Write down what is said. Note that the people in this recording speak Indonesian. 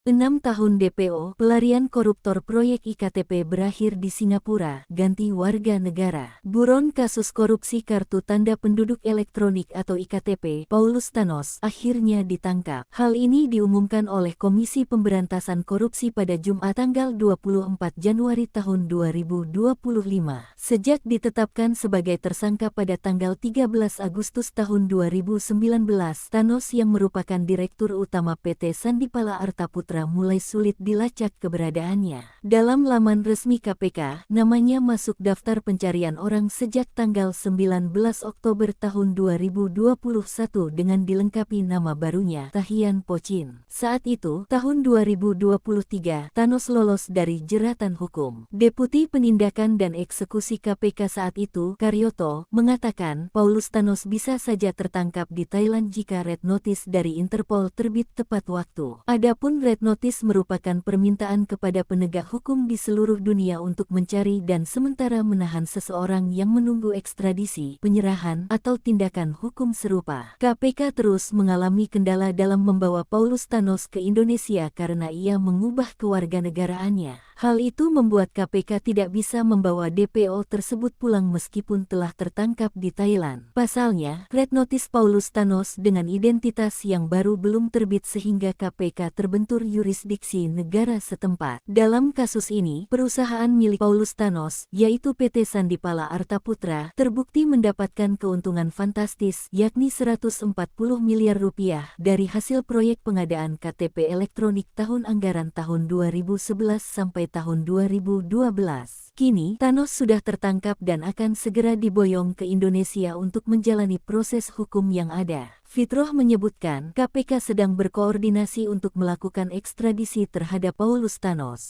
6 tahun DPO, pelarian koruptor proyek IKTP berakhir di Singapura, ganti warga negara. Buron kasus korupsi kartu tanda penduduk elektronik atau IKTP, Paulus Thanos, akhirnya ditangkap. Hal ini diumumkan oleh Komisi Pemberantasan Korupsi pada Jumat tanggal 24 Januari tahun 2025. Sejak ditetapkan sebagai tersangka pada tanggal 13 Agustus tahun 2019, Thanos yang merupakan Direktur Utama PT Sandipala Arta Putra mulai sulit dilacak keberadaannya. Dalam laman resmi KPK, namanya masuk daftar pencarian orang sejak tanggal 19 Oktober tahun 2021 dengan dilengkapi nama barunya, Tahian Pochin. Saat itu, tahun 2023, Thanos lolos dari jeratan hukum. Deputi Penindakan dan Eksekusi KPK saat itu, Karyoto, mengatakan Paulus Thanos bisa saja tertangkap di Thailand jika red notice dari Interpol terbit tepat waktu. Adapun red notice merupakan permintaan kepada penegak hukum di seluruh dunia untuk mencari dan sementara menahan seseorang yang menunggu ekstradisi, penyerahan, atau tindakan hukum serupa. KPK terus mengalami kendala dalam membawa Paulus Thanos ke Indonesia karena ia mengubah kewarganegaraannya. Hal itu membuat KPK tidak bisa membawa DPO tersebut pulang meskipun telah tertangkap di Thailand. Pasalnya, red notice Paulus Thanos dengan identitas yang baru belum terbit sehingga KPK terbentur yurisdiksi negara setempat. Dalam kasus ini, perusahaan milik Paulus Thanos, yaitu PT Sandipala Arta Putra, terbukti mendapatkan keuntungan fantastis, yakni 140 miliar rupiah dari hasil proyek pengadaan KTP elektronik tahun anggaran tahun 2011 sampai tahun 2012. Kini, Thanos sudah tertangkap dan akan segera diboyong ke Indonesia untuk menjalani proses hukum yang ada. Fitroh menyebutkan KPK sedang berkoordinasi untuk melakukan ekstradisi terhadap Paulus Thanos.